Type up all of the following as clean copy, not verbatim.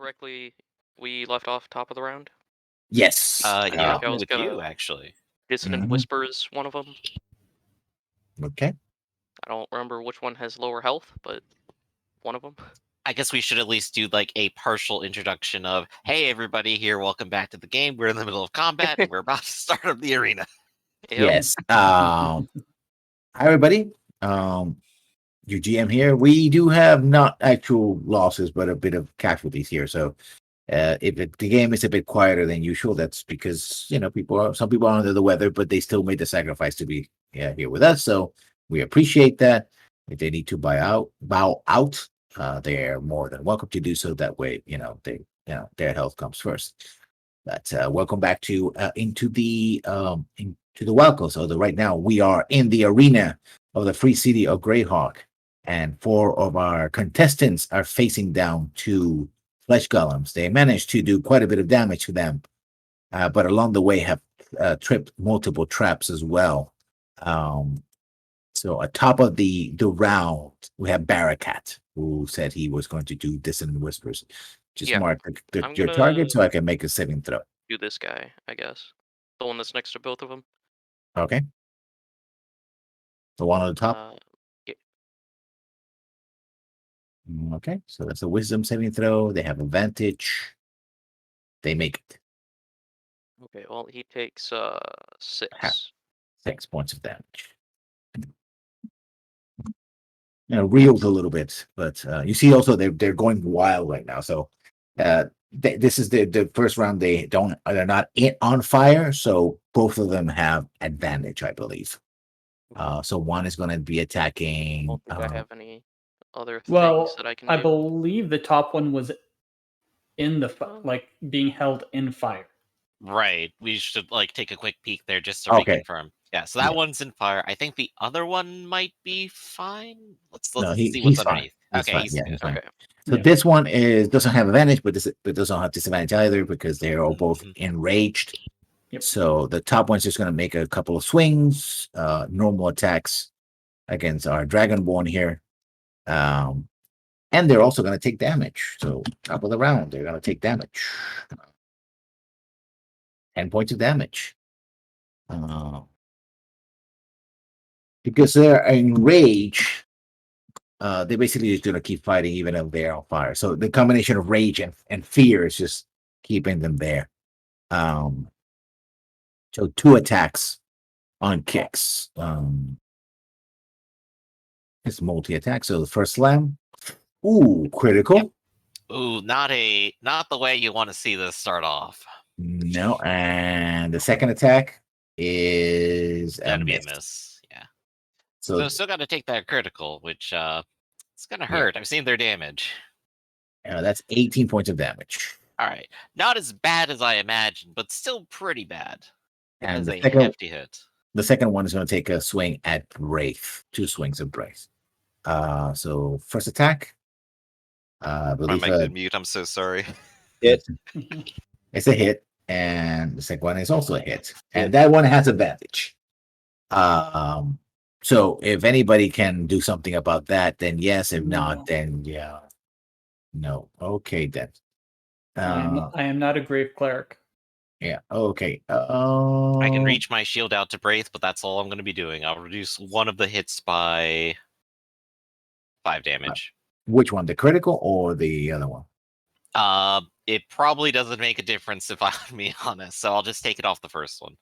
correctly, we left off top of the round. Yes. Yeah, I was with gonna- you actually. Dissonant Whispers, one of them. Okay. I don't remember which one has lower health, but one of them. I guess we should at least do like a partial introduction of, hey everybody here, welcome back to the game. We're in the middle of combat and we're about to start up the arena. Yep. Yes. Hi everybody. Your GM here. We do have not actual losses, but a bit of casualties here. So if the game is a bit quieter than usual, that's because some people are under the weather, but they still made the sacrifice to be here with us. So we appreciate that. If they need to bow out, they're more than welcome to do so. That way, their health comes first. But welcome back to into the Wildco. So right now we are in the arena of the free city of Greyhawk, and 4 of our contestants are facing down 2 flesh golems. They managed to do quite a bit of damage to them, but along the way have tripped multiple traps as well. So atop of the round, we have Barakat, who said he was going to do Dissonant Whispers. Just mark your target so I can make a saving throw. Do this guy, I guess. The one that's next to both of them. Okay. The one on the top? Yeah. Okay, so that's a wisdom saving throw. They have advantage. They make it. Okay, well, he takes 6. 6 points of damage. Reels a little bit, but you see also they're going wild right now. So this is the first round. They're not on fire, so both of them have advantage, I believe. So one is going to be attacking. I don't think I have any other things that I can do. I believe the top one was in the being held in fire. Right. We should take a quick peek there just to reconfirm. Yeah, so that one's in fire. I think the other one might be fine. Let's see what's underneath. He's fine. Okay. So this one doesn't have advantage, but doesn't have disadvantage either because they're all both enraged. Yep. So the top one's just going to make a couple of swings, normal attacks against our Dragonborn here. And they're also going to take damage. So top of the round, they're going to take damage. 10 points of damage. Because they're enraged, they're basically just going to keep fighting even if they're on fire. So the combination of rage and fear is just keeping them there. So 2 attacks on kicks. It's multi-attack. So the first slam. Ooh, critical. Yep. Ooh, not the way you want to see this start off. No, and the second attack is gonna be a miss. Yeah. So still got to take that critical, which it's gonna hurt. I've seen their damage. That's 18 points of damage. All right, not as bad as I imagined, but still pretty bad. And a hefty hit. The second one is going to take a swing at Wraith. 2 swings of Wraith. So first attack. I believe. I'm mute. I'm so sorry. It's a hit, and the second one is also a hit, and that one has advantage. So if anybody can do something about that, then yes. If not, then yeah. No. Okay then. I am not a grave cleric. Yeah. Okay. I can reach my shield out to Braith, but that's all I'm going to be doing. I'll reduce one of the hits by 5 damage. Which one? The critical or the other one? It probably doesn't make a difference if I'm being honest, so I'll just take it off the first one.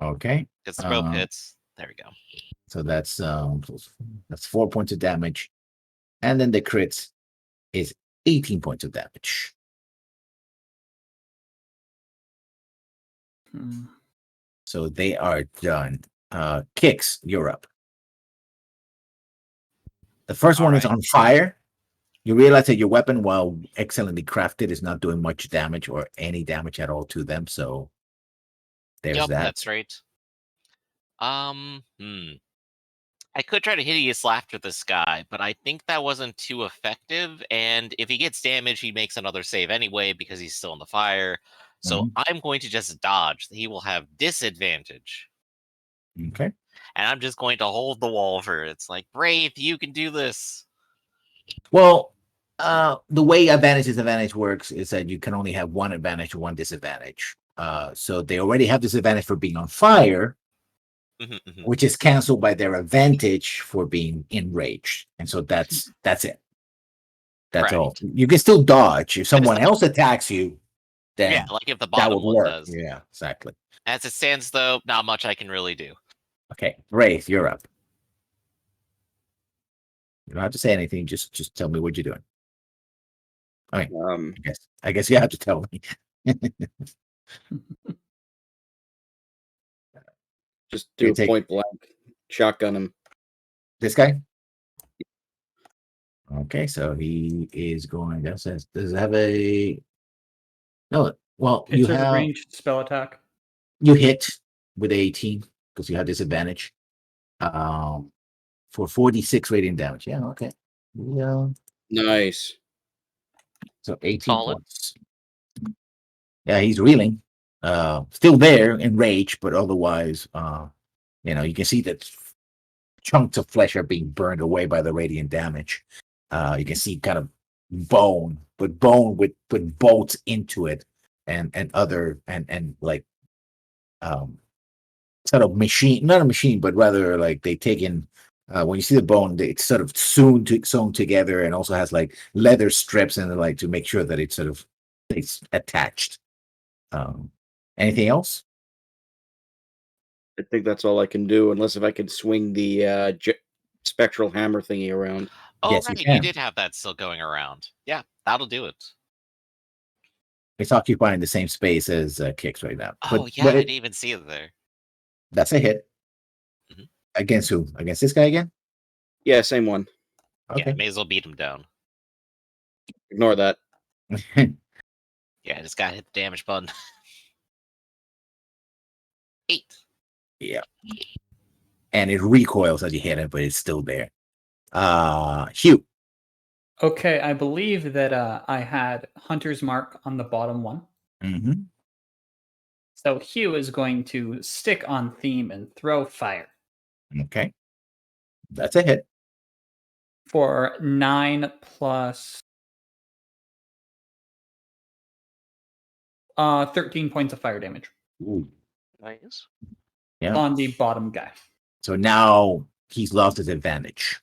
Okay. It's both hits. There we go. So that's 4 points of damage, and then the crit is 18 points of damage. So they are done. Kicks, you're up. The first one is on fire. You realize that your weapon, while excellently crafted, is not doing much damage or any damage at all to them. So there's that. That's right. I could try to hideous laughter this guy, but I think that wasn't too effective. And if he gets damaged, he makes another save anyway because he's still in the fire. So I'm going to just dodge. He will have disadvantage. Okay. And I'm just going to hold the wall for it. It's like, Brave, you can do this. Well, The way advantage works is that you can only have one advantage and one disadvantage. So they already have disadvantage for being on fire, which is canceled by their advantage for being enraged. And so that's it. That's Right. all. You can still dodge if someone else attacks you. Then Yeah, like if the that bottom would one work. does. Yeah, exactly. As it stands, though, not much I can really do. Okay, Wraith, you're up. You don't have to say anything. Just tell me what you're doing. I mean, I guess you have to tell me. Just do You take- point blank, shotgun him. This guy? Okay, so he is going. That says, does it have a? No. Well, you It's a have ranged spell attack. you hit with 18 because you have disadvantage. For 46 radiant damage. Yeah. Okay. Yeah. Nice. So 18 Solid. points. Yeah, he's reeling. Still there in rage, but otherwise, you can see that chunks of flesh are being burned away by the radiant damage. You can see kind of bone with bolts into it, and other and like sort of machine, not a machine, but rather like they take in. When you see the bone, it's sort of sewn together, and also has like leather strips and like to make sure that it's sort of it's attached. Anything else? I think that's all I can do, unless if I could swing the spectral hammer thingy around. Oh, Yes, you right. You can. did have that still going around. Yeah, that'll do it. It's occupying the same space as Kix right now. Oh, yeah, I didn't even see it there. That's a hit. Mhm. Against who? Against this guy again? Yeah, same one. Okay. Yeah, may as well beat him down. Ignore that. Yeah, I just gotta hit the damage button. 8. Yeah. And it recoils as you hit it, but it's still there. Hugh. Okay, I believe that I had Hunter's Mark on the bottom one. Mm-hmm. So Hugh is going to stick on theme and throw fire Okay. That's a hit. for 9 plus 13 points of fire damage Ooh. Nice. Yeah. on the bottom guy. So now he's lost his advantage.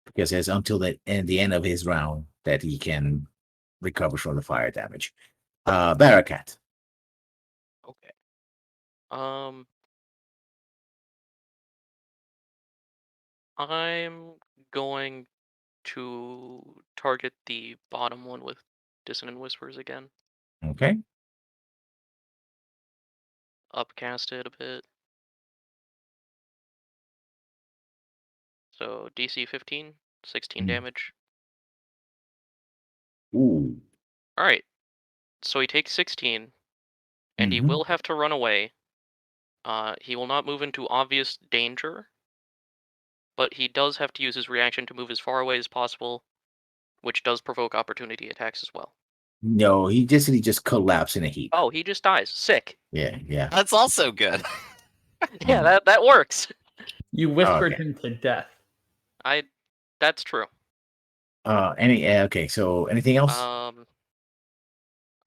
Because it's until the end of his round that he can recover from the fire damage. Barakat. Okay. I'm going to target the bottom one with Dissonant Whispers again. Okay. Upcast it a bit. So DC 15, 16 damage. Ooh. Alright. So he takes 16, and he will have to run away. He will not move into obvious danger, but he does have to use his reaction to move as far away as possible, which does provoke opportunity attacks as well. No, he just collapsed in a heap. Oh, he just dies. Sick. Yeah. That's also good. Yeah, that works. You whispered Okay. him to death. That's true. Okay, so anything else?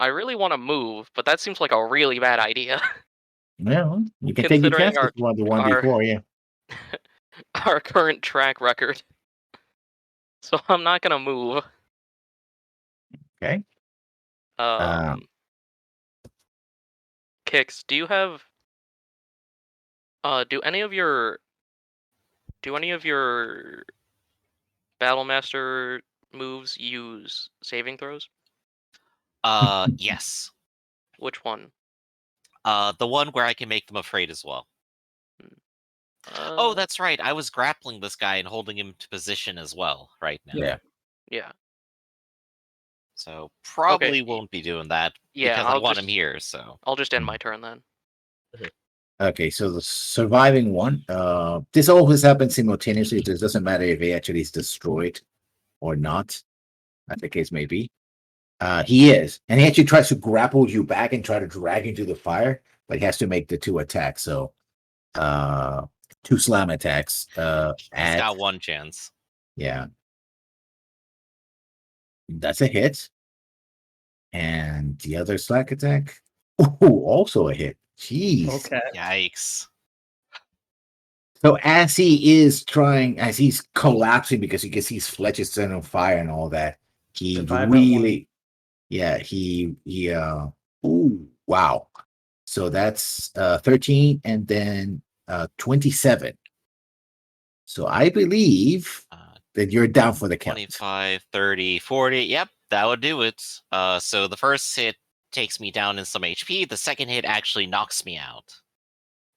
I really want to move, but that seems like a really bad idea. Well, you can take your considering chances for the one our- before, yeah. Our current track record. So I'm not gonna move. Okay. Kix, do you have do any of your Battlemaster moves use saving throws? Yes. Which one? The one where I can make them afraid as well. Oh, that's right. I was grappling this guy and holding him to position as well right now. Yeah. So probably Okay. won't be doing that Yeah, because I want him here. So I'll just end my turn then. Okay, so the surviving one, this always happens simultaneously. It doesn't matter if he actually is destroyed or not, as the case may be. He is, and he actually tries to grapple you back and try to drag you into the fire, but he has to make the 2 attacks. So, 2 slam attacks. He's got one chance. Yeah. That's a hit. And the other slack attack. Oh, also a hit. Jeez. Okay. Yikes. So as he is trying, as he's collapsing because you can see his flesh is set on fire and all that, he Survive that really, yeah, ooh, wow. So that's 13 and then 27. So I believe that you're down for the count. 25, 30, 40. Yep, that would do it. So the first hit takes me down in some HP. The second hit actually knocks me out.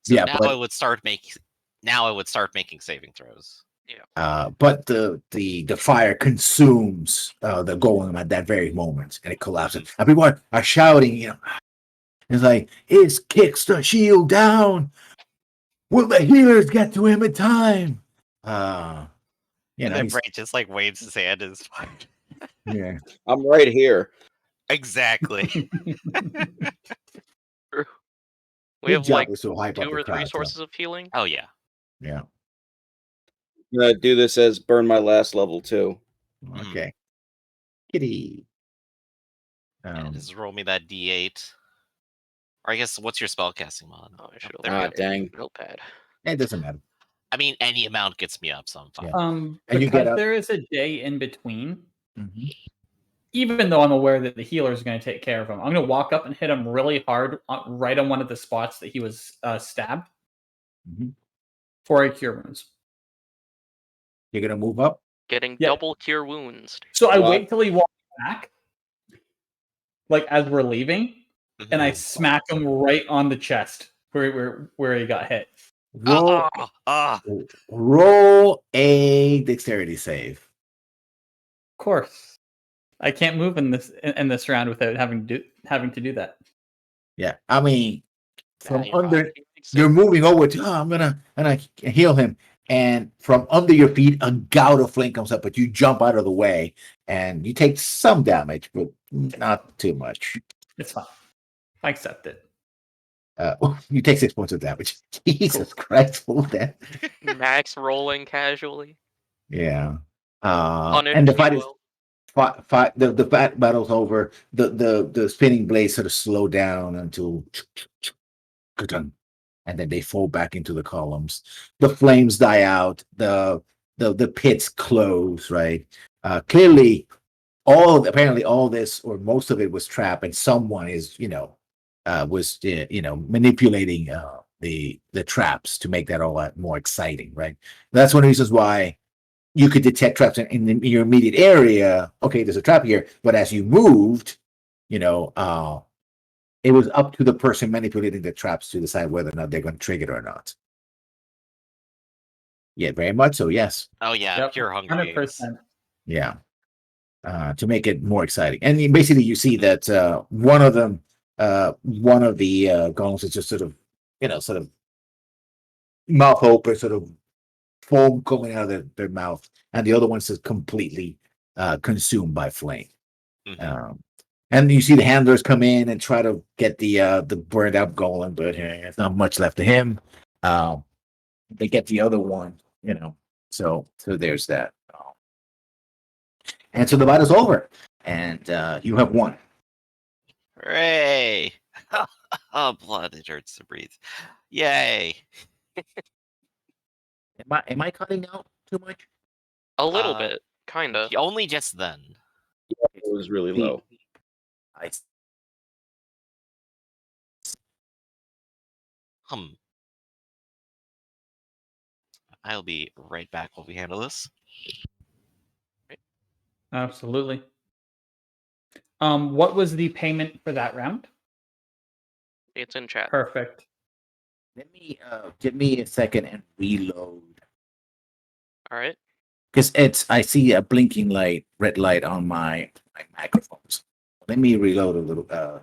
So Yeah, now but I would start making saving throws. but the fire consumes the golem at that very moment, and it collapses. And people are shouting, it's like, "Is kicks the shield down? Will the healers get to him in time?" And then he's- Brant just like waves his hand and is fine. yeah. I'm right here. Exactly. We have His job like is to hype up 2 the or 3 crowd, so, sources of healing. Oh yeah. yeah. I'm gonna do this as burn my last level too. Okay. Kitty. And just roll me that D8. Or I guess what's your spellcasting mod? Oh, I should there have we Ah, go. dang. notepad. It doesn't matter. I mean, any amount gets me up, so I'm fine. Yeah. And you Because get up. there is a day in between, Mhm. even though I'm aware that the healer is going to take care of him, I'm going to walk up and hit him really hard right on one of the spots that he was stabbed Mhm. for a cure wounds. You're gonna move up. Getting Yeah. double cure wounds. So I What? wait till he walks back, like as we're leaving, and I Mhm. smack him right on the chest where he got hit. Roll, Ah. roll a dexterity save. Of course, I can't move in this round without having to do that. Yeah, I mean, from you're under, fine. you're moving over to. I'm gonna heal him, and from under your feet, a gout of flame comes up, but you jump out of the way, and you take some damage, but not too much. It's fine. I accept it. You take 6 points of damage. Jesus Christ, hold that. Max rolling casually. Yeah. Punished, And the you fight is will. the battle's over. The spinning blades sort of slow down until and then they fall back into the columns. The flames die out. The pits close. Right. Clearly, apparently all this or most of it was trapped, and someone is manipulating the traps to make that all that more exciting. Right. That's one of the reasons why you could detect traps in your immediate area. Okay, there's a trap here, but as you moved, it was up to the person manipulating the traps to decide whether or not they're going to trigger it or not. Yeah, very much so. Yes. Oh yeah, Yep, pure Hunger Games. 100%. Yeah. To make it more exciting, and basically you see that one of the golems is just sort of mouth open, sort of foam coming out of their mouth, and the other one's just completely consumed by flame. Mhm. And you see the handlers come in and try to get the burned out golem, but there's not much left of him. They get the other one, So there's that. And so the battle's over, and you have won. Hooray! Oh, blood! It hurts to breathe. Yay! Am I cutting out too much? A little bit, kinda. Only just then. It was really low. I'll be right back while we handle this. Absolutely. What was the payment for that round? It's in chat. Perfect. Let me give me a second and reload. All right. Because I see a blinking red light on my microphones. Let me reload a little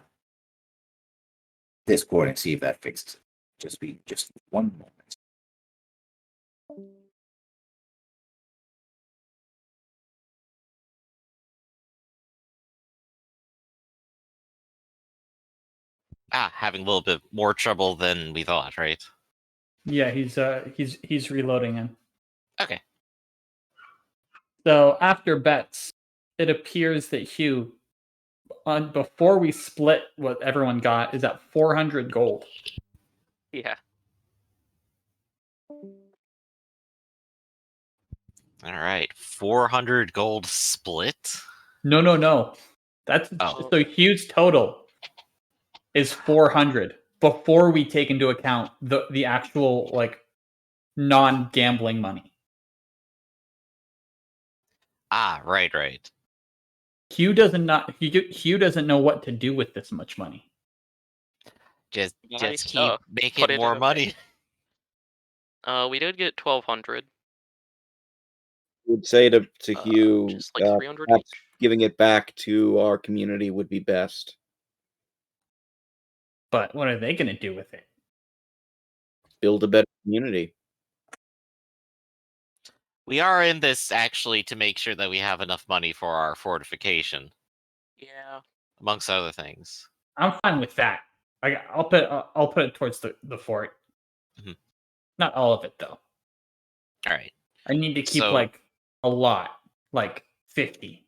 Discord and see if that fixes it. Just one moment. Having a little bit more trouble than we thought, right? Yeah, he's reloading in. Okay. So after bets, it appears that Hugh, before we split what everyone got, is at 400 gold. Yeah. All right. 400 gold split. No. That's Oh. so Hugh's total is 400 before we take into account the actual like non-gambling money. Ah, right. Hugh doesn't know what to do with this much money. Just Nice keep stuff. making Put it more in a money. We did get 1,200. Would say to Hugh, Just like 300 perhaps each. giving it back to our community would be best. But what are they going to do with it? Build a better community. We are in this actually to make sure that we have enough money for our fortification, Yeah. amongst other things. I'm fine with that. I'll put it towards the fort. Mhm. Not all of it though. All right. I need to keep So- like a lot, like 50.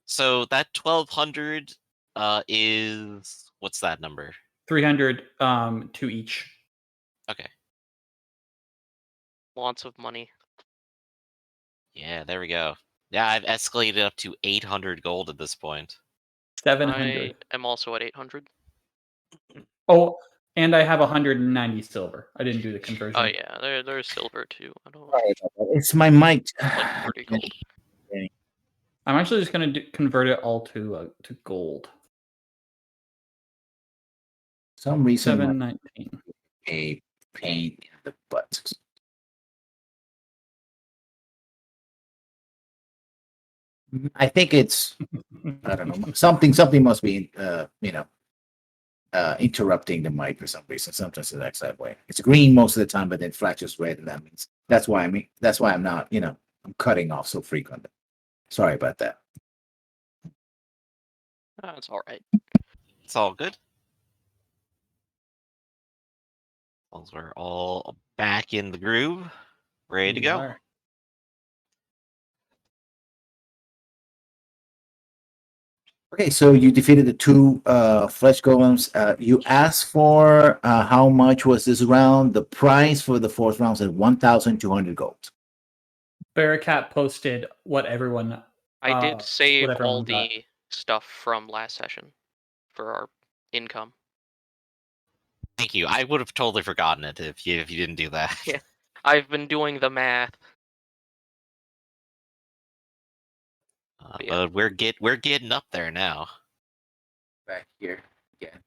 So that 1,200 is what's that number? 300 to each. Okay. Lots of money. Yeah, there we go. Yeah, I've escalated up to 800 gold at this point. 700. I am also at 800. Oh, and I have 190 silver. I didn't do the conversion. Oh yeah, there's silver too. I don't It's my mic. like 30 gold. I'm actually just going to convert it all to gold. Some reason 719. a pain in the butt. I think it's I don't know something must be interrupting the mic for some reason. Sometimes it's that way. It's green most of the time, but then flashes red, and that means that's why I'm not I'm cutting off so frequently. Sorry about that. That's all right. It's all good. As long as we're all back in the groove, ready to We go. are. Okay, so you defeated the two flesh golems. You asked for how much was this round? The price for the fourth round is 1,200 gold. Bearcat posted what everyone. I did what save everyone all got. the stuff from last session for our income. Thank you. I would have totally forgotten it if you didn't do that. Yeah. I've been doing the math. Yeah. But we're getting up there now. Back here again.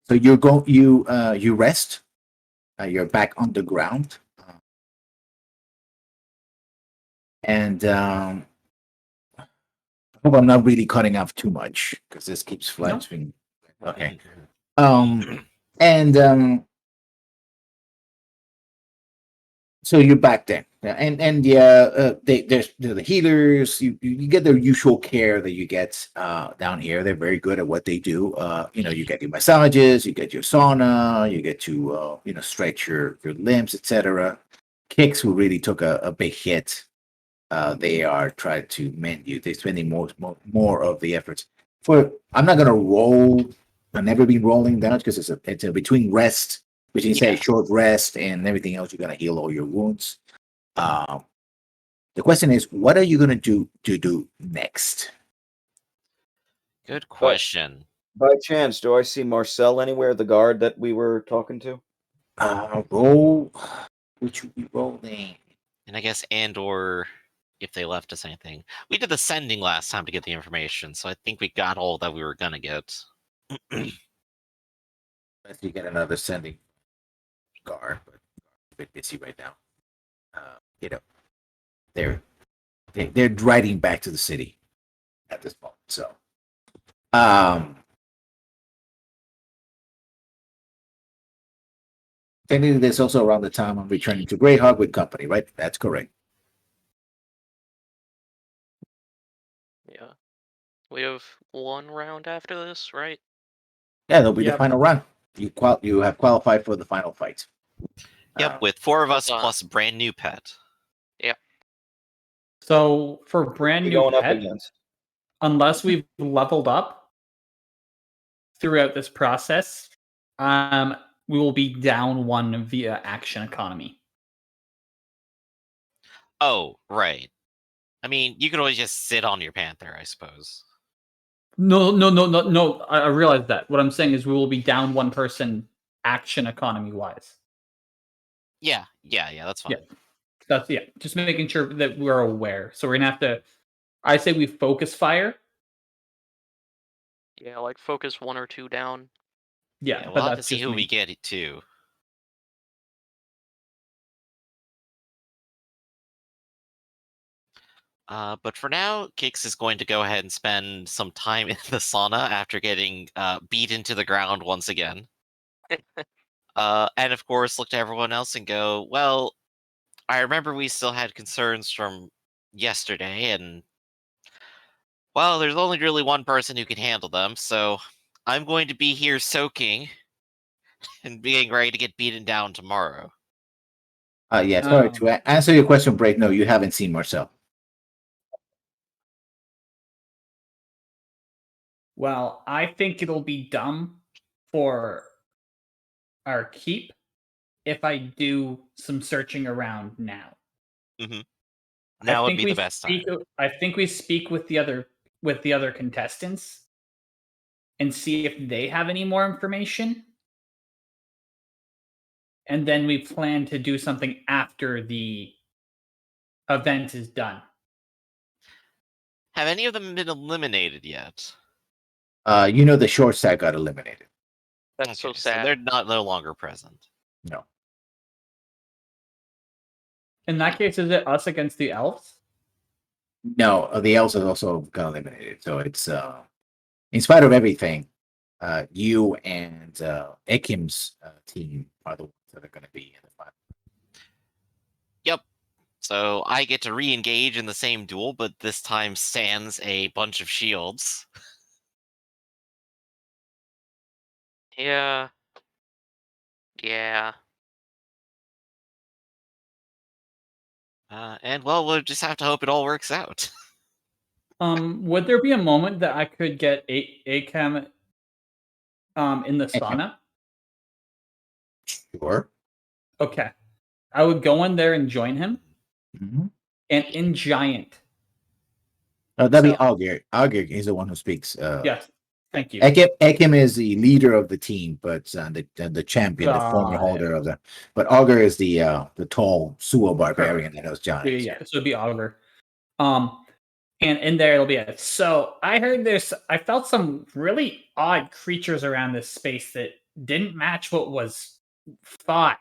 So you rest. You're back on the ground, and I hope I'm not really cutting off too much because this keeps flashing. No. Okay. And so you're back there, and there's the healers. You get the usual care that you get down here. They're very good at what they do. You get your massages, you get your sauna, you get to stretch your limbs, etc. Kicks, who really took a big hit. They are trying to mend you. They're spending more of the efforts. I'm not gonna roll. I've never been rolling that because it's a between rest. Between say short rest and everything else, you're gonna heal all your wounds. The question is, what are you gonna do next? Good question. By chance, do I see Marcel anywhere, the guard that we were talking to? Roll. Which you be rolling? And I guess or if they left us anything. We did the sending last time to get the information, so I think we got all that we were gonna get. Unless you get another sending guard, but a bit busy right now. They're riding back to the city at this moment. So, technically, there's also around the time I'm returning to Greyhawk with company, right? That's correct. Yeah. We have one round after this, right? Yeah, that'll be the Yep. final run. You have qualified for the final fight. Yep, with 4 of us Hold on. plus brand new pet. So for brand Who new going up pet, against? unless we've leveled up throughout this process, we will be down 1 via action economy. Oh, right. I mean, you could always just sit on your panther, I suppose. No. I realize that. What I'm saying is we will be down 1 person action economy wise. Yeah, that's fine. Yeah. Just making sure that we're aware. So we're gonna have to. I say we focus fire. Yeah, like focus 1 or 2 down. Yeah, Yeah, but we'll have to that's see just who me. we get it to. But for now, Kix is going to go ahead and spend some time in the sauna after getting beaten to the ground once again. And of course, look to everyone else and go, well, I remember we still had concerns from yesterday, and, well, there's only really one person who can handle them, so I'm going to be here soaking and being ready to get beaten down tomorrow. Yeah, sorry Um, to answer your question, Break. No, you haven't seen Marcel. Well, I think it'll be dumb for our keep if I do some searching around now. Now would be the best time. I think we speak with the other contestants and see if they have any more information. And then we plan to do something after the event is done. Have any of them been eliminated yet? The short stack got eliminated. That's so Okay, sad. they're no longer present. No. In that case, is it us against the elves? No, the elves also got eliminated. So it's in spite of everything, you and Ekim's team are the ones that are going to be in the final. Yep. So I get to re-engage in the same duel, but this time sans a bunch of shields. Yeah. Yeah. And well, we'll just have to hope it all works out. Would there be a moment that I could get Acam in the sauna? Sure. Okay. I would go in there and join him. Mm-hmm. And in Giant. That'd be Augur. Augur is the one who speaks. Yes. Thank you. Ekim is the leader of the team, but the champion, the former holder of the. But Augur is the tall Suo barbarian that knows giants. Yeah. So it'd be Augur. And in there it'll be it. So I heard I felt some really odd creatures around this space that didn't match what was thought.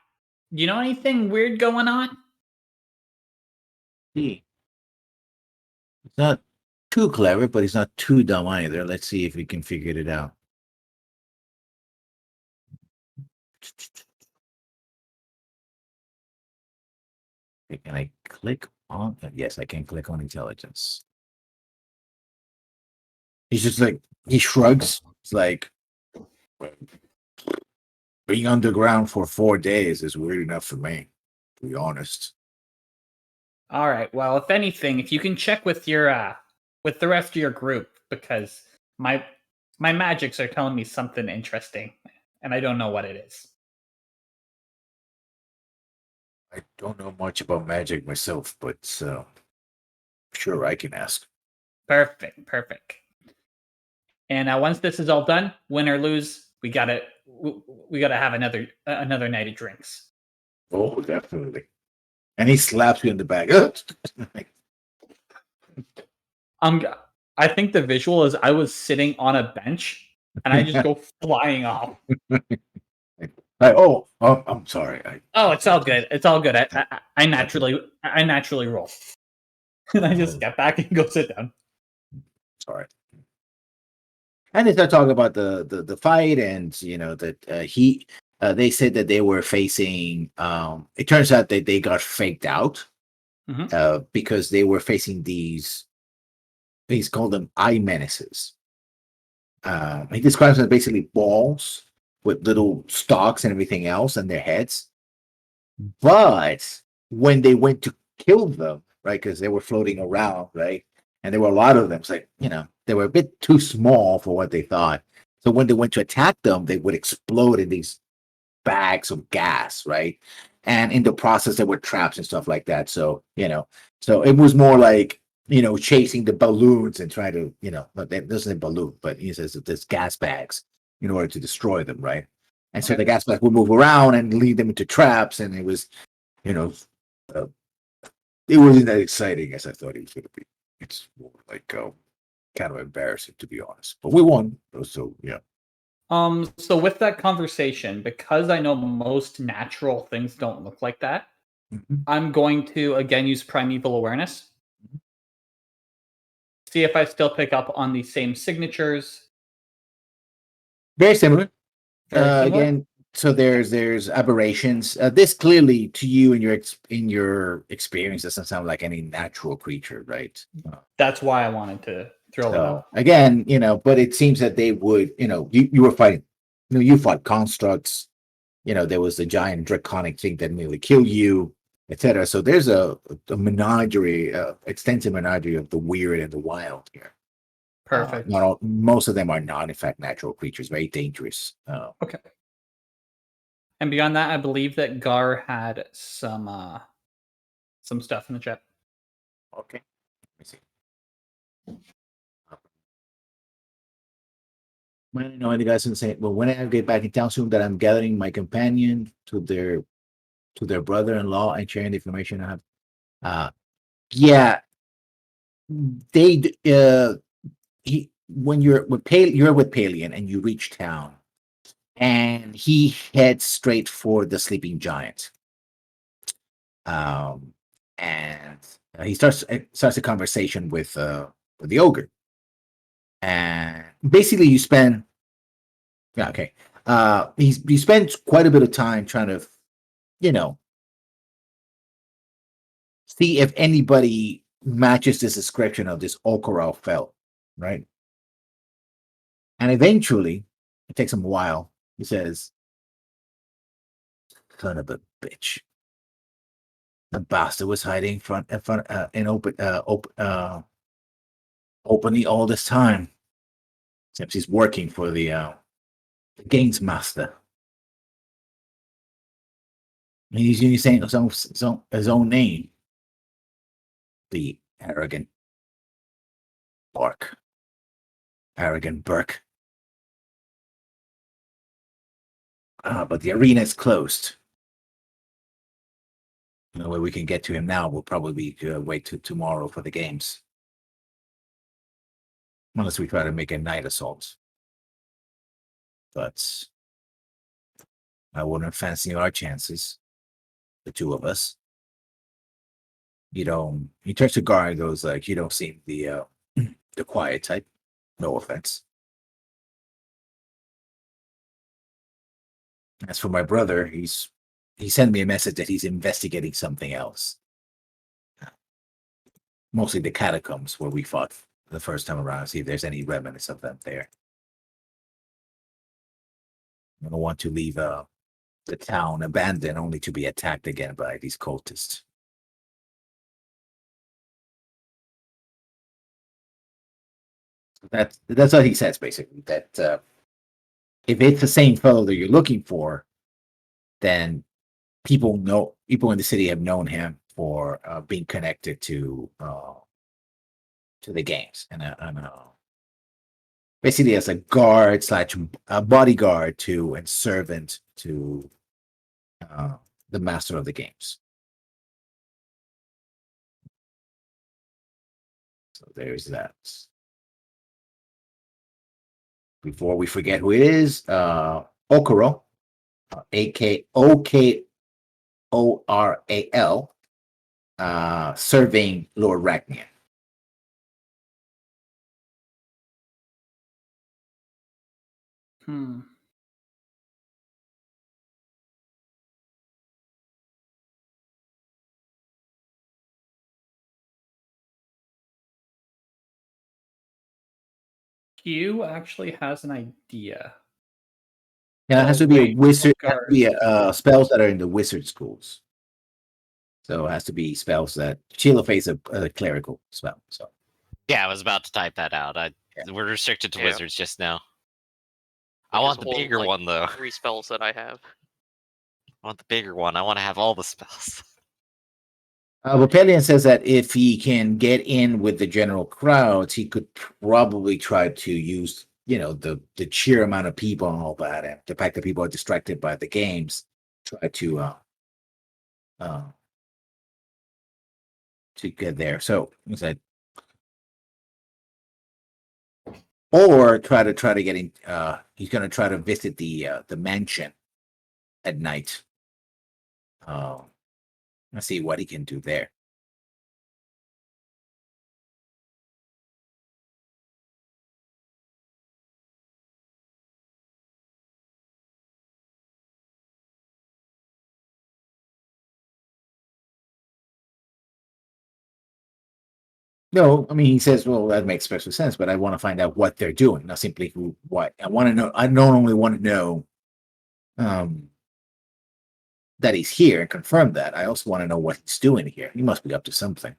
You know anything weird going on? It's not too clever, but he's not too dumb either. Let's see if we can figure it out. Can I click on? Yes, I can click on intelligence. He's just like, he shrugs. It's like, being underground for 4 days is weird enough for me, to be honest. All right. Well, if anything, if you can check with your with the rest of your group, because my magics are telling me something interesting, and I don't know what it is. I don't know much about magic myself, but sure, I can ask. Perfect. And once this is all done, win or lose, we gotta have another night of drinks. Oh, definitely. And he slaps you in the back. I think the visual is I was sitting on a bench and I just go flying off. I'm sorry. It's all good. It's all good. I naturally roll. And I just get back and go sit down. Sorry. And they start talking about the fight, and that they said that they were facing. It turns out that they got faked out because they were facing these. He's called them eye menaces, He describes them as basically balls with little stalks and everything else on their heads. But when they went to kill them, right, because they were floating around, right, and there were a lot of them, it's like, they were a bit too small for what they thought. So when they went to attack them, they would explode in these bags of gas, right? And in the process, there were traps and stuff like that. So, so it was more like, chasing the balloons and trying to, but that doesn't a balloon, but he says that there's gas bags in order to destroy them, right? And so the gas bags would move around and lead them into traps. And it was, uh, it wasn't that exciting as I thought it was going to be. It's more like kind of embarrassing, to be honest. But we won. So, yeah. So with that conversation, because I know most natural things don't look like that, I'm going to again use primeval awareness. See if I still pick up on the same signatures. Very similar. Very similar. Again, so there's aberrations. This clearly, to you in your experience, doesn't sound like any natural creature, right? That's why I wanted to throw it So up. again, but it seems that they would, you were fighting, you fought constructs. There was a giant draconic thing that nearly killed you, etc. So there's a menagerie, extensive menagerie of the weird and the wild here. Perfect. Most of them are not, in fact, natural creatures, very dangerous. Okay. And beyond that, I believe that Gar had some stuff in the chat. Okay. Let me see. When I know the guys can say, well, when I get back in town soon, that I'm gathering my companion to their brother-in-law and sharing the information I have. Yeah, they when you're with Palian and you reach town, and he heads straight for the sleeping giant. And he starts a conversation with the ogre, and basically you spend he spends quite a bit of time trying to see if anybody matches this description of this Okoro felt, right? And eventually, it takes him a while. He says, "Son of a bitch! The bastard was hiding openly all this time. Except he's working for the games master. And he's using his own name. The arrogant Burke. But the arena is closed. The way we can get to him now will probably be to wait till tomorrow for the games. Unless we try to make a night assault. But I wouldn't fancy our chances. The two of us. He turns to Gar and goes like, you don't seem the quiet type. No offense. As for my brother, he sent me a message that he's investigating something else. Mostly the catacombs where we fought the first time around, see if there's any remnants of them there. I don't want to leave the town abandoned only to be attacked again by these cultists. That's what he says, basically. That if it's the same fellow that you're looking for, then people in the city have known him for being connected to the games, and basically as a guard / a bodyguard to and servant to the master of the games. So there's that. Before we forget who it is, Okoro, Okoral, serving Lord Ragnar. Q actually has an idea. Yeah, it has Oh, to be a wait, wizard. It has to be guards. spells that are in the wizard schools. So it has to be spells that Sheila face a clerical spell. So Yeah, I was about to type that out. Yeah. We're restricted to Yeah. wizards just now. I Which is want the whole, bigger like, one though. 3 spells that I have. I want the bigger one. I want to have all the spells. but Pelion says that if he can get in with the general crowds, he could probably try to use, the sheer amount of people and all that, and the fact that people are distracted by the games, try to get there. So he said, or try to get in. He's going to try to visit the mansion at night. Let's see what he can do there. No, I mean, he says, well, that makes special sense, but I want to find out what they're doing, not simply what. I want to know. I don't only want to know that he's here and confirm that. I also want to know what he's doing here. He must be up to something.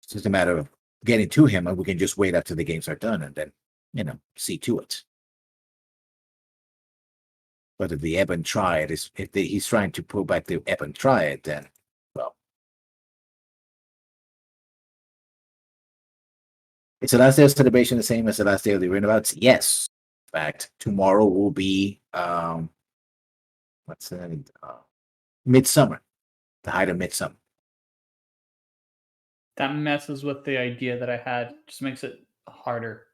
It's just a matter of getting to him, and we can just wait after the games are done and then, see to it. But if the Ebon Triad is, he's trying to pull back the Ebon Triad, then, well. It's the last day of celebration, the same as the last day of the Runabout? Yes. In fact, tomorrow will be what's that? Midsummer, the height of Midsummer. That messes with the idea that I had. Just makes it harder.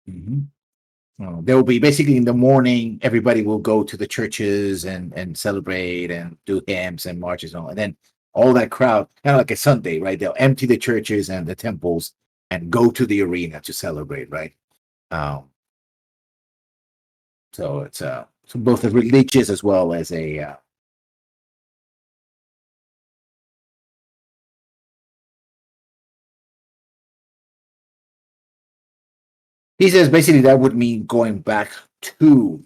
Mm-hmm. There will be basically in the morning. Everybody will go to the churches and celebrate and do hymns and marches and all, and then all that crowd, kind of like a Sunday, right? They'll empty the churches and the temples and go to the arena to celebrate, right? So it's so both a religious as well as a he says basically that would mean going back to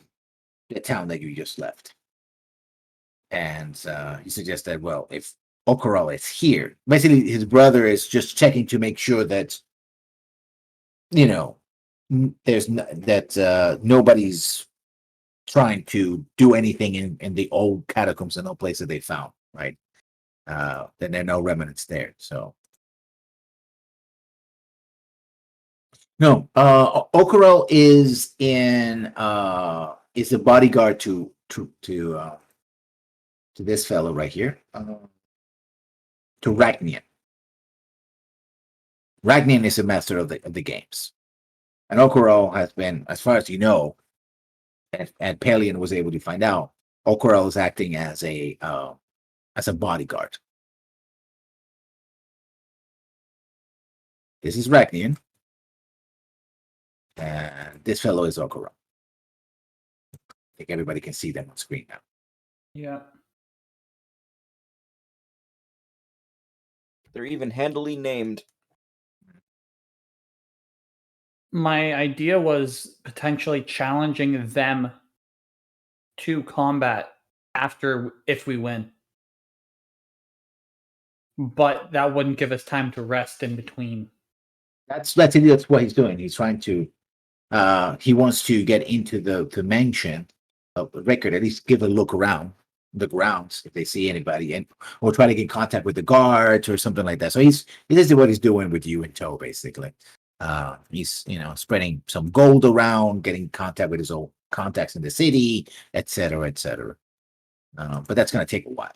the town that you just left. And he suggests that, well, if Okoral is here, basically his brother is just checking to make sure that, there's nobody's trying to do anything in the old catacombs and no place that they found, right? Then there are no remnants there. So no, Okoral is is a bodyguard to this fellow right here, to Ragnian. Ragnian is a master of the games, and Okoral has been, as far as you know, and Pelion was able to find out, Okoral is acting as a bodyguard. This is Ragnian, and this fellow is Okoral. I think everybody can see them on screen now. Yeah. They're even handily named. My idea was potentially challenging them to combat if we win. But that wouldn't give us time to rest in between. That's what he's doing. He's trying to he wants to get into the mansion of the record, at least give a look around the grounds if they see anybody, or try to get in contact with the guards or something like that. So this is what he's doing with you in tow, basically. He's spreading some gold around, getting in contact with his old contacts in the city, etc., etc. But that's going to take a while.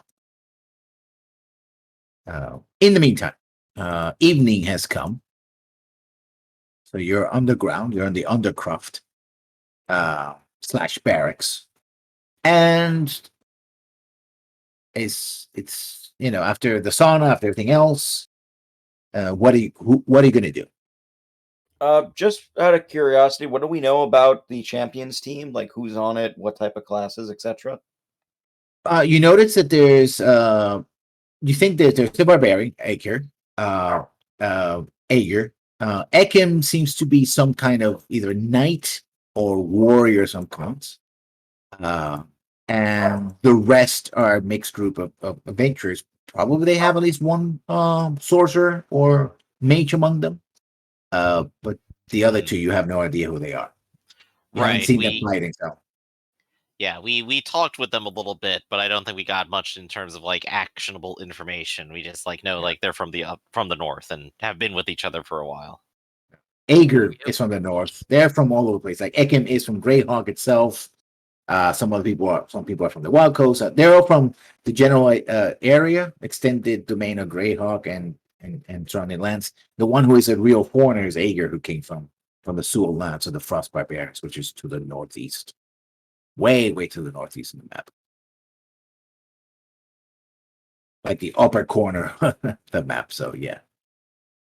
In the meantime, evening has come. So you're underground, you're in the Undercroft / barracks. And it's after the sauna, after everything else, what are you going to do? Just out of curiosity, what do we know about the champions team? Like who's on it, what type of classes, etc.? You notice that there's you think that there's the barbarian Akir, Aegir. Ekim seems to be some kind of either knight or warrior of some kind. And the rest are a mixed group of adventurers. Probably they have at least one sorcerer or mage among them. But the other two, you have no idea who they are. You haven't Right. seen them fighting, so. Yeah, we talked with them a little bit, but I don't think we got much in terms of like actionable information. We just like know like they're from the north and have been with each other for a while. Aegir is from the north. They're from all over the place. Like Ekim is from Greyhawk itself. Some people are from the Wild Coast. They're all from the general area, extended domain of Greyhawk and surrounding lands. The one who is a real foreigner is Aegir, who came from the Sewell lands of the Frost Barbarians, which is to the northeast. Way to the northeast of the map. Like the upper corner of the map, so yeah.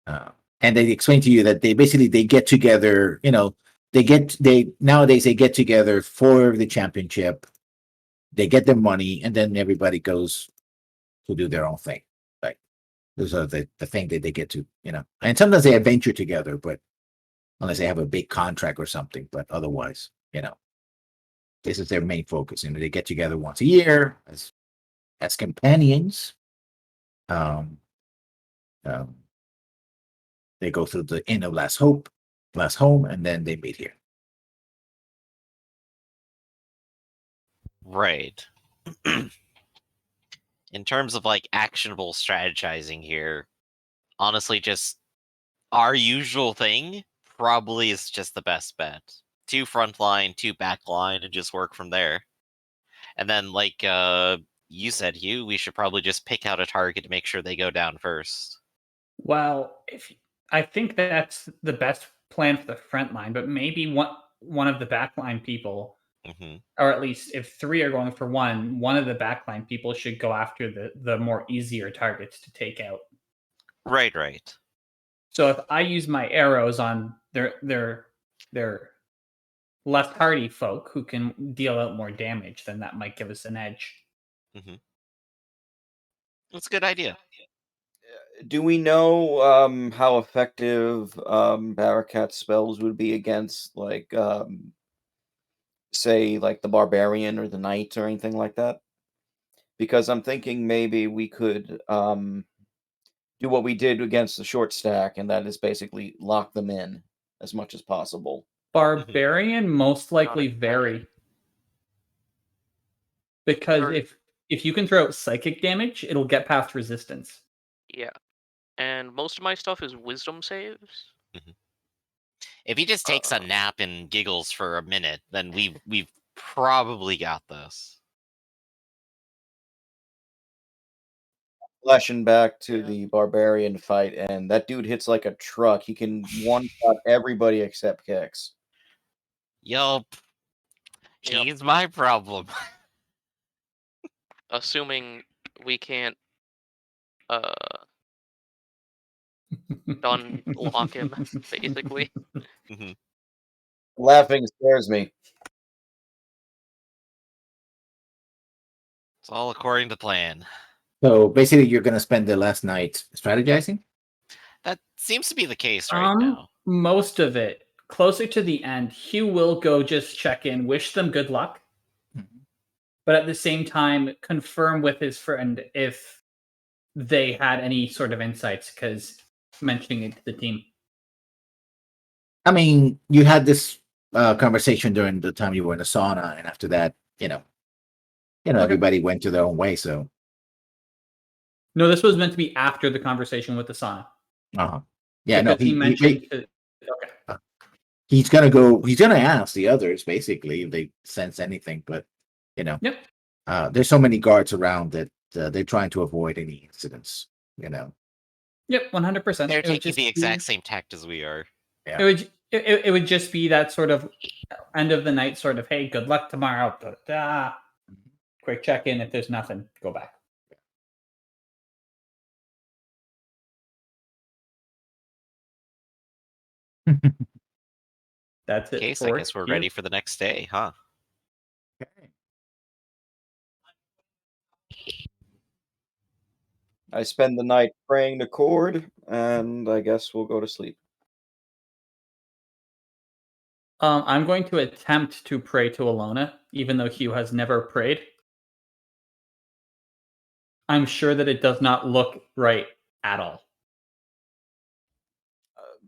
And they explain to you that they get together, nowadays they get together for the championship, they get their money, and then everybody goes to do their own thing. Like those are the thing that they get to, and sometimes they adventure together, but unless they have a big contract or something, but otherwise, this is their main focus. They get together once a year as companions. They go through the Inn of Last Home, and then they meet here. Right. In terms of like actionable strategizing here, honestly, just our usual thing probably is just the best bet. 2 front line, 2 back line, and just work from there. And then, like you said, Hugh, we should probably just pick out a target to make sure they go down first. Well, I think that's the best plan for the front line, but maybe one of the backline people, or at least if 3 are going for one of the backline people should go after the more easier targets to take out. Right. So if I use my arrows on their less hardy folk who can deal out more damage, then that might give us an edge. That's a good idea. Do we know how effective Barakat spells would be against, like, say, like the Barbarian or the Knight or anything like that? Because I'm thinking maybe we could do what we did against the short stack, and that is basically lock them in as much as possible. Barbarian most likely vary. Because if you can throw out psychic damage, it'll get past resistance. Yeah. And most of my stuff is wisdom saves. If he just takes a nap and giggles for a minute, then we've probably got this. Flashing back to the Barbarian fight, and that dude hits like a truck. He can one-shot everybody except Kix. Yup. He's my problem. Assuming we can't done lock him, basically. Laughing scares me. It's all according to plan. So basically, you're going to spend the last night strategizing? That seems to be the case right now. Most of it. Closer to the end, Hugh will go just check in, wish them good luck, but at the same time, confirm with his friend if they had any sort of insights, because mentioning it to the team. I mean, you had this conversation during the time you were in the sauna, and after that, everybody went to their own way. So, no, this was meant to be after the conversation with the sauna. Yeah, because he mentioned. He's gonna go. He's gonna ask the others basically if they sense anything, but there's so many guards around that they're trying to avoid any incidents. Yep, 100%. They're taking the exact same tact as we are. Yeah. It would just be that sort of end of the night sort of, hey, good luck tomorrow. Quick check in. If there's nothing, go back. That's it. Case, I guess we're ready for the next day, huh? Okay. I spend the night praying to Cord, and I guess we'll go to sleep. I'm going to attempt to pray to Alona, even though Hugh has never prayed. I'm sure that it does not look right at all.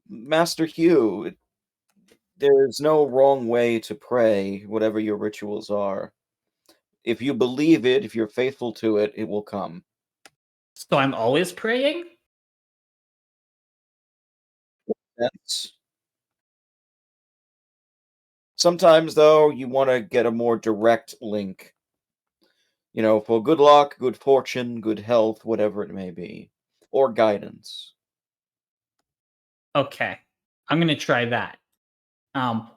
Master Hugh, there's no wrong way to pray, whatever your rituals are. If you believe it, if you're faithful to it, it will come. So I'm always praying? That's... Sometimes, though, you want to get a more direct link. You know, for good luck, good fortune, good health, whatever it may be. Or guidance. Okay. I'm going to try that.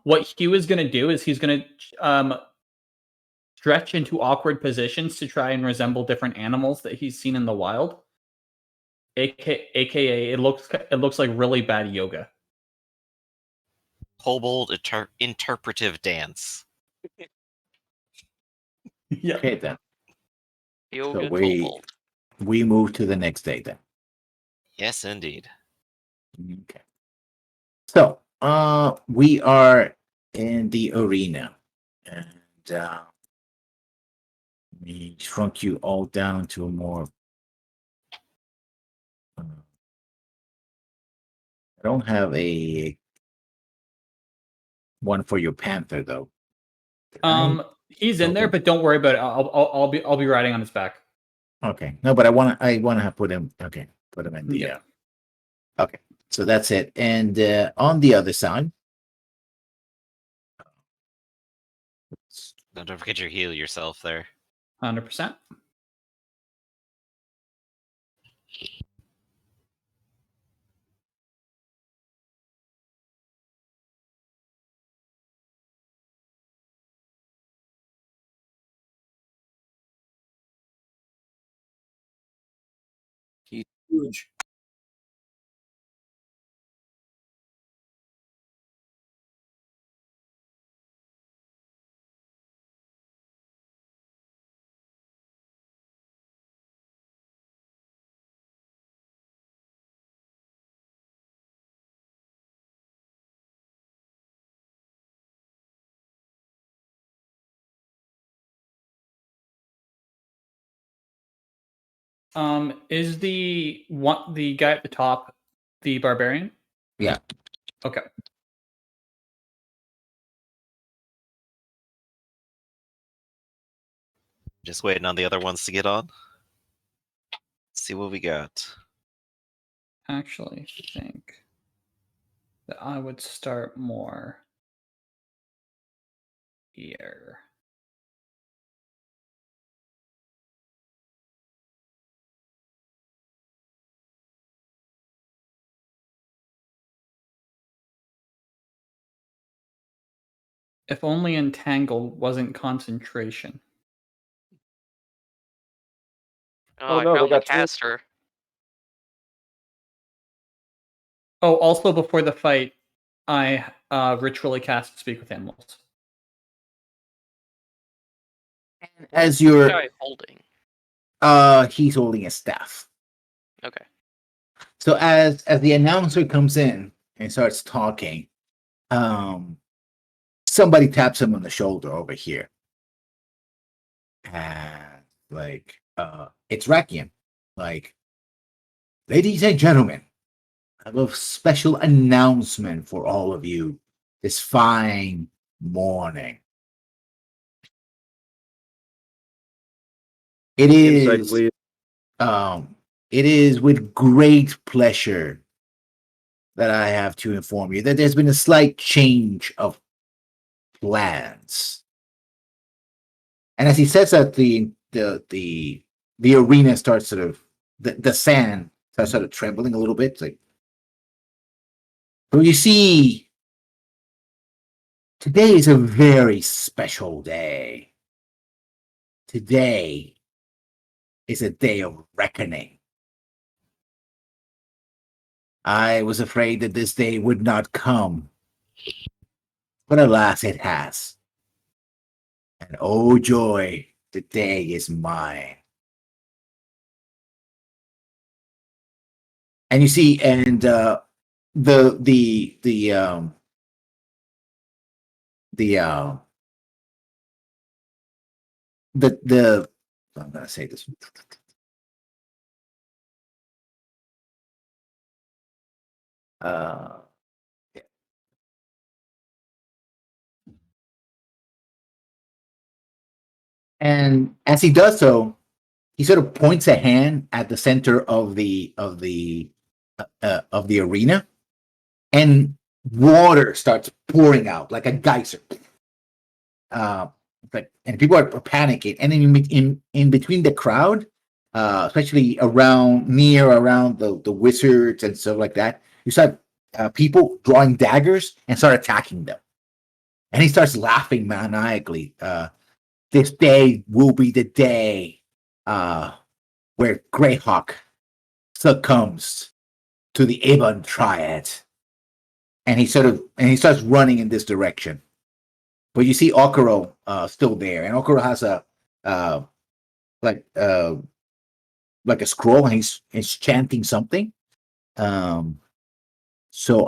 What Hugh is going to do is he's going to stretch into awkward positions to try and resemble different animals that he's seen in the wild. AKA, it looks like really bad yoga. Kobold interpretive dance. Yeah. Okay, then. Yoga So kobold. we move to the next day then. Yes, indeed. Okay. So we are in the arena, and we shrunk you all down to a more. I don't have a one for your panther though. He's in there, Okay. but don't worry about it. I'll be riding on his back. Okay. No, but I want to have put him. Okay, put him in the. Yeah. Okay, so that's it. And on the other side, Don't forget your heal yourself there. 100%. He's huge. Is the guy at the top the barbarian? Yeah. Okay. Just waiting on the other ones to get on. Let's see what we got. Actually, think that I would start more here. If only Entangle wasn't concentration. Oh, I no, they found the got two. caster. Oh, also before the fight, I ritually cast Speak with Animals. as What's you're, the guy holding? he's holding a staff. Okay. So as the announcer comes in and starts talking, somebody taps him on the shoulder over here, and like, it's Rakian. Like, ladies and gentlemen, I have a special announcement for all of you this fine morning. It Insight, is, please. it is with great pleasure that I have to inform you that there's been a slight change of plans. And as he says that, the arena starts sort of the sand starts sort of trembling a little bit. It's like, so you see, today is a very special day. Today is a day of reckoning. I was afraid that this day would not come, but alas, it has. And oh joy, the day is mine. and you see, and the I'm gonna say this. And as he does so, he sort of points a hand at the center of the arena, and water starts pouring out like a geyser. And people are panicking, and in between the crowd, especially around the wizards and stuff like that, you start people drawing daggers and start attacking them. And he starts laughing maniacally. This day will be the day where Greyhawk succumbs to the Ibon Triad. And he starts running in this direction. But you see Okoro still there, and Okoro has a like a scroll, and he's chanting something. So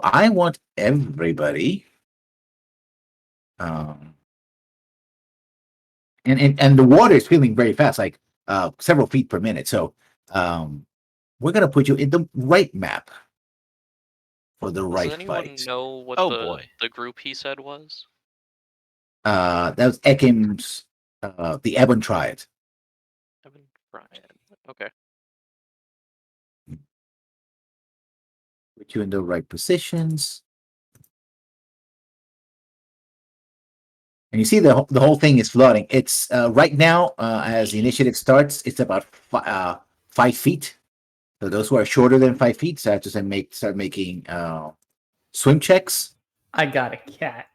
I want everybody, and the water is filling very fast, like several feet per minute. So we're gonna put you in the right map for the right Does anyone fight. know what the group he said was? That was Ekim's, the Ebon Triad. Ebon Triad. Okay. Put you in the right positions. And you see the whole thing is flooding. It's right now, as the initiative starts, it's about 5 feet. So those who are shorter than 5 feet start making swim checks. I got a cat.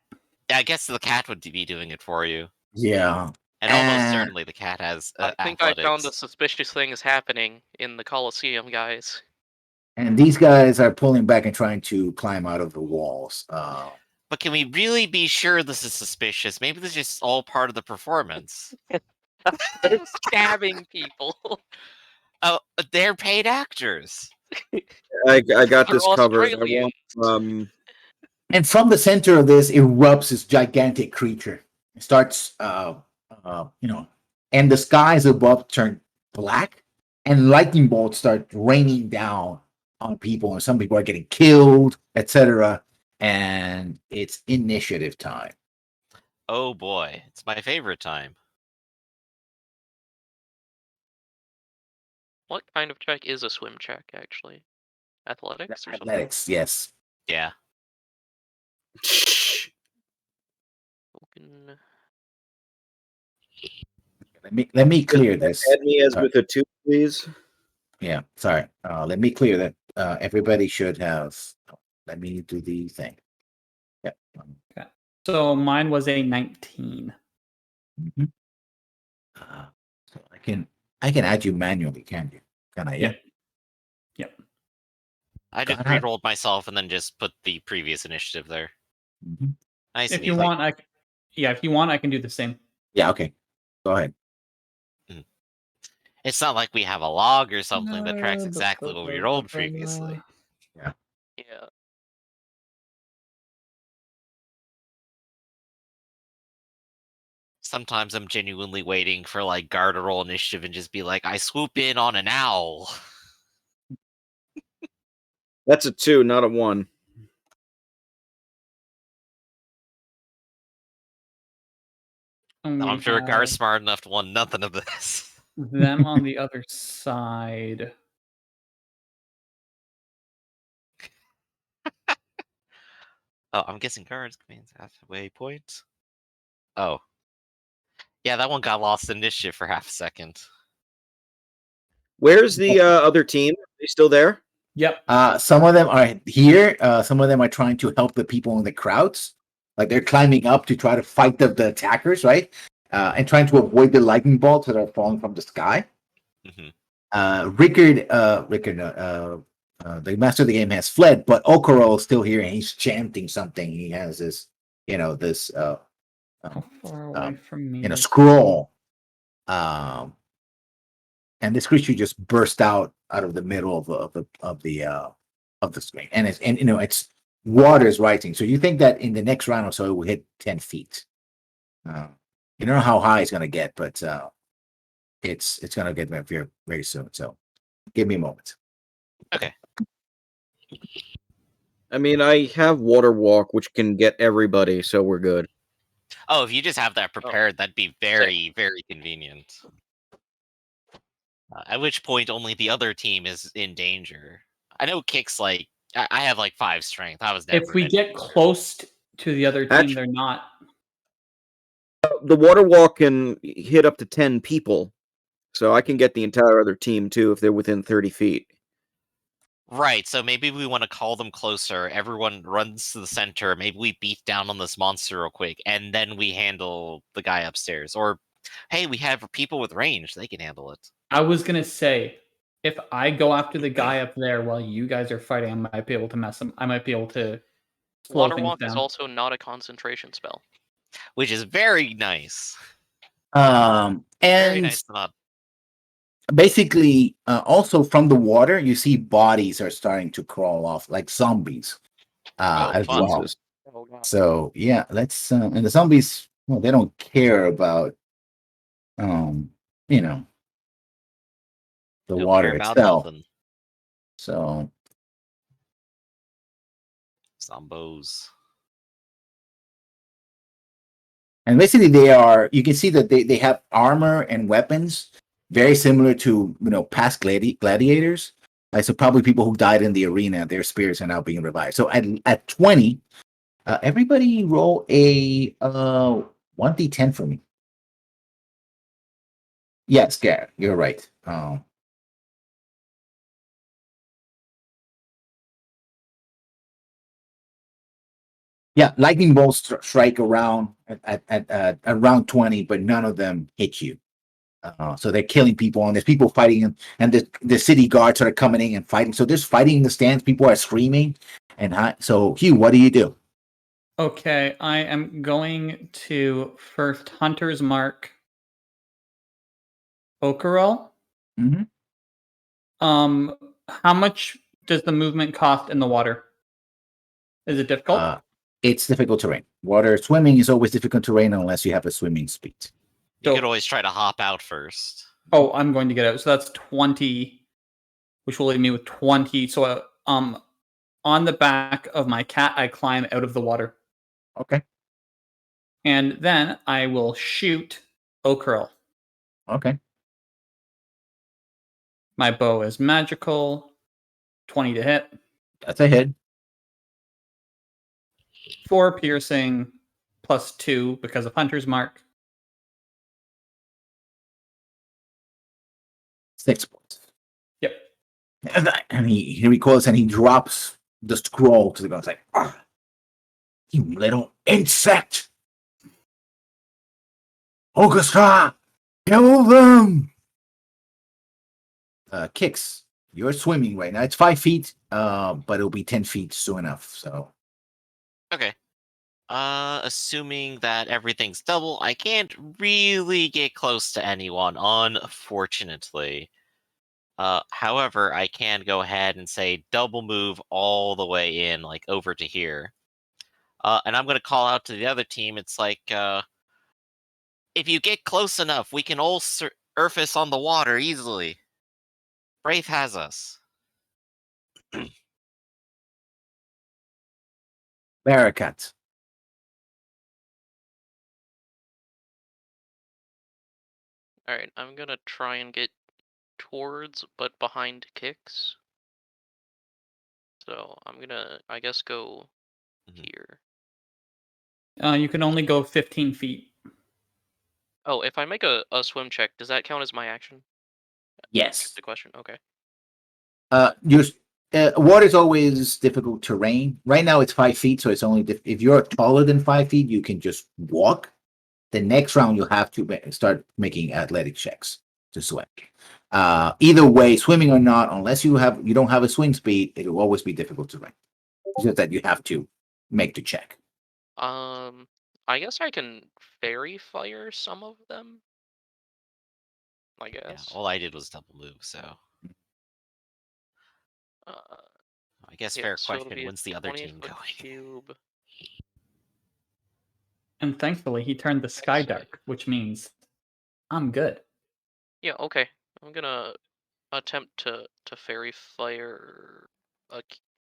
Yeah, I guess the cat would be doing it for you. Yeah. And almost certainly the cat has I think athletics. I found a suspicious thing is happening in the Colosseum, guys. And these guys are pulling back and trying to climb out of the walls. But can we really be sure this is suspicious? Maybe this is just all part of the performance. They're stabbing people. Oh, they're paid actors. I got They're this covered. I Australians. want, And from the center of this erupts this gigantic creature. It starts, and the skies above turn black, and lightning bolts start raining down on people, and some people are getting killed, etc. And it's initiative time. Oh boy, it's my favorite time. What kind of check is a swim check, actually? Athletics or something? Athletics, yes. Yeah. Spoken. Let me clear this. add me as with a 2, please. Yeah, sorry. Let me clear that. Everybody should have. Let me do the thing. Yep. Okay. So mine was a 19. So I can add you manually, can you? Can I? Yeah. Yep. I just re-rolled myself and then just put the previous initiative there. Mhm. Nice. If you want, if you want, I can do the same. Yeah. Okay. Go ahead. It's not like we have a log or something that tracks exactly what we rolled previously. Yeah. Yeah. Sometimes I'm genuinely waiting for like Guard to roll initiative and just be like, I swoop in on an owl. That's a 2, not a 1. I'm sure Guard's smart enough to want nothing of this. Them on the other side. Oh, I'm guessing Guard's commands halfway point. Oh. Yeah, that one got lost in initiative for half a second. Where's the other team? Are they still there? Yep. Some of them are here. Some of them are trying to help the people in the crowds. Like they're climbing up to try to fight the attackers, right? And trying to avoid the lightning bolts that are falling from the sky. Mm-hmm. Rickard, the master of the game, has fled, but Okoro is still here, and he's chanting something. He has this, this How far away from me? scroll. and this creature just burst out of the middle of the screen, and it's water is rising. So you think that in the next round or so it will hit 10 feet. You don't know how high it's going to get, but it's going to get very very soon. So give me a moment. Okay. I mean, I have water walk, which can get everybody, so we're good. Oh, if you just have that prepared, that'd be very, very convenient. At which point, only the other team is in danger. I know Kick's like I have like 5 strength. I was never. If we get close to the other team, Actually- they're not. The water walk can hit up to 10 people, so I can get the entire other team too if they're within 30 feet. Right, so maybe we want to call them closer. Everyone runs to the center. Maybe we beat down on this monster real quick, and then we handle the guy upstairs. Or, hey, we have people with range; they can handle it. I was gonna say, if I go after the guy up there while you guys are fighting, I might be able to mess him. I might be able to slow Water things walk down. is also not a concentration spell. Which is very nice. Very Very nice to not. basically, also from the water, you see bodies are starting to crawl off like zombies as fun. well. Jesus. Oh, God. So yeah, let's and the zombies. Well, they don't care about you know the Don't water care about itself. nothing. So Zombos. and basically they are. You can see that they have armor and weapons very similar to past gladiators. So probably people who died in the arena, their spirits are now being revived. So at 20, everybody roll a 1d10 for me. Yes, Garrett, you're right. Yeah, lightning bolts strike around at around 20, but none of them hit you. So they're killing people, and there's people fighting, and the city guards are coming in and fighting. So there's fighting in the stands. People are screaming, and so Hugh, what do you do? Okay, I am going to first Hunter's Mark Okerol. Mm-hmm. How much does the movement cost in the water? Is it difficult? It's difficult terrain. Water swimming is always difficult terrain unless you have a swimming speed. You So- could always try to hop out first. Oh, I'm going to get out. So that's 20, which will leave me with 20. So on the back of my cat, I climb out of the water. Okay. And then I will shoot Okerl. Okay. My bow is magical. 20 to hit. That's a hit. 4 piercing plus 2 because of Hunter's Mark. 6 points. Yep. And he recoils and he drops the scroll to the ground. It's like, you little insect! Augusta, kill them! Kicks. You're swimming right now. It's 5 feet, but it'll be 10 feet soon enough. So Okay. Assuming that everything's double, I can't really get close to anyone, unfortunately. However, I can go ahead and say double move all the way in, like over to here. And I'm gonna call out to the other team. It's like, if you get close enough, we can all surface on the water easily. Wraith has us. Barracat. All right, I'm gonna try and get towards, but behind Kicks. So I'm gonna, I guess, go here. You can only go 15 feet. Oh, if I make a swim check, does that count as my action? Yes. That's the question. Okay. Water is always difficult terrain. Right now it's 5 feet, so it's only if you're taller than 5 feet, you can just walk. The next round you'll have to start making athletic checks to swim. Either way, swimming or not, unless you don't have a swim speed, it will always be difficult terrain. It's just that you have to make the check. I guess I can fairy fire some of them. I Yeah, guess. all I did was double move, so I guess Yeah, fair so it'll question. be a When's the other team 20-foot going? cube. And thankfully, he turned the sky Let's see. dark, which means I'm good. Yeah, okay. I'm gonna attempt to fairy fire a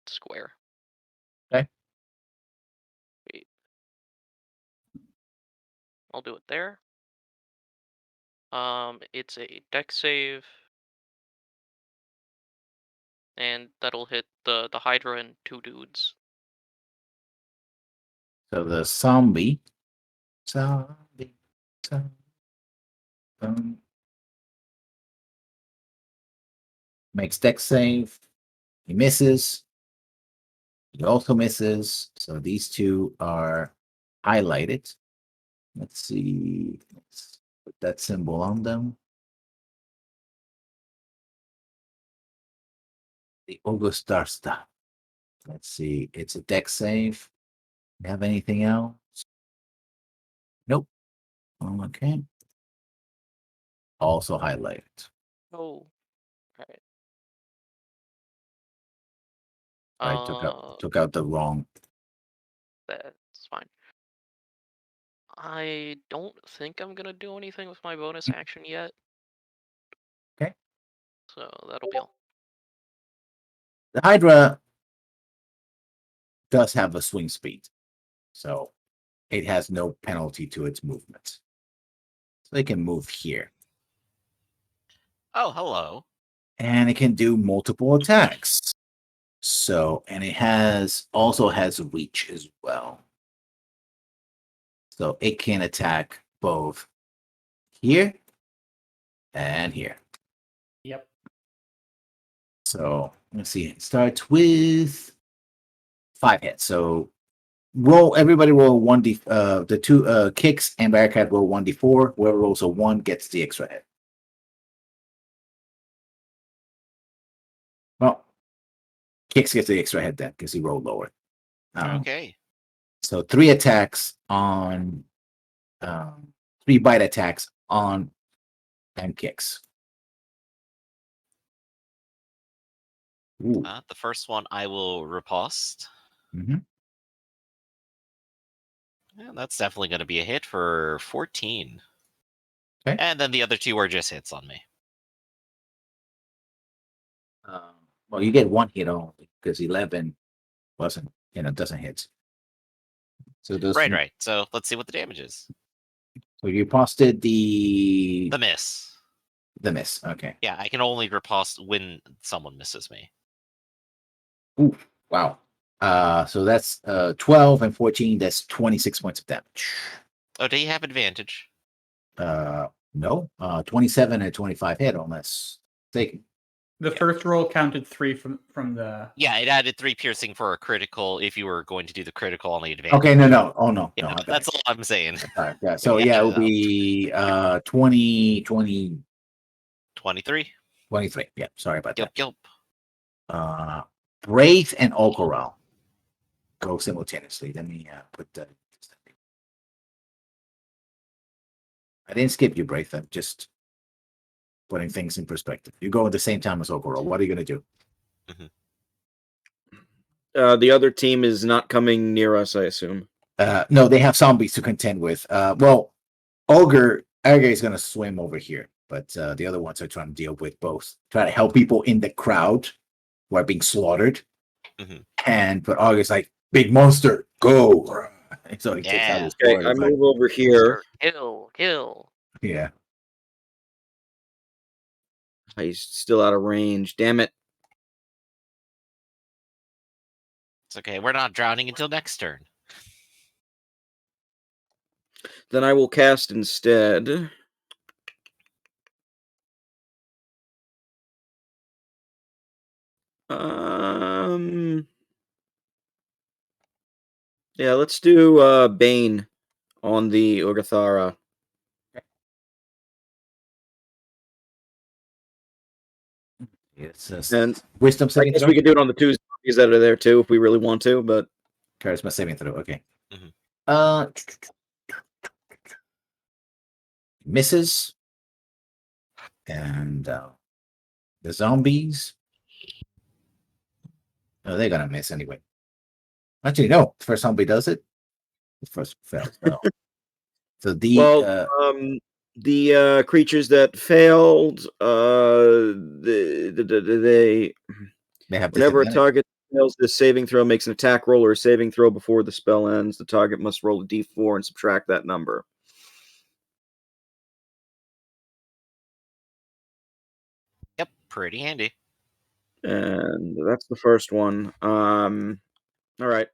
square. Okay. Wait. I'll do it there. It's a deck save, and that'll hit the Hydra and 2 dudes. So the zombie. Makes deck save. He misses. He also misses. So these two are highlighted. Let's see. Let's put that symbol on them. The Augustarsta. Let's see. It's a deck save. You have anything else? Nope. Okay. Also highlighted. Oh. Alright. I took out the wrong. That's fine. I don't think I'm gonna do anything with my bonus action yet. Okay. So that'll be all. The Hydra does have a swing speed, so it has no penalty to its movement. So it can move here. Oh, hello. And it can do multiple attacks. So, and it also has reach as well. So it can attack both here and here. Yep. So let's see. It starts with 5 hits. So everybody roll 1d. The two kicks and Bearcat roll 1d4. Whoever rolls a 1 gets the extra hit. Well, kicks gets the extra hit then because he rolled lower. Okay. So 3 attacks on 3 bite attacks on and kicks. Ooh. The first one I will riposte. Mm-hmm. Yeah, that's definitely going to be a hit for 14. Okay. And then the other 2 are just hits on me. Well, you get 1 hit only because 11 doesn't hit. So those Right. So let's see what the damage is. So you posted the miss. The miss. Okay. Yeah, I can only riposte when someone misses me. Ooh, wow. So that's 12 and 14. That's 26 points of damage. Oh, do you have advantage? No. 27 and 25 hit unless taken. The first roll counted 3 from the. Yeah, it added 3 piercing for a critical if you were going to do the critical on the advantage. Okay, no. Oh no. Yeah, no, that's all I'm saying. Yeah. So yeah, it would be 20, 23. 23. Yeah, sorry about that. Yep. Wraith and Okoral go simultaneously. Let me put that. I didn't skip you, Wraith. I'm just putting things in perspective. You go at the same time as Okoral. What are you going to do? The other team is not coming near us, I assume. No, they have zombies to contend with. Well, Ogre is going to swim over here, but the other ones are trying to deal with both. Try to help people in the crowd who are being slaughtered. But Ogre's like, big monster, go! So he takes out his sword. sword. I move over here. Kill. Yeah. He's still out of range. Damn it. It's okay. We're not drowning until next turn. Then I will cast instead. Yeah, let's do Bane on the Urgathara. It's And wisdom I saving guess throw. we could do it on the 2 zombies that are there too if we really want to, but Charisma saving throw. Okay. Misses. And the zombies, oh, they're gonna miss anyway. Actually, no. The first zombie does it. The first fails. No. So the creatures that failed, they have whenever a disadvantage. target fails this saving throw, makes an attack roll or a saving throw before the spell ends, the target must roll a d4 and subtract that number. Yep, pretty handy. And that's the first one. All right.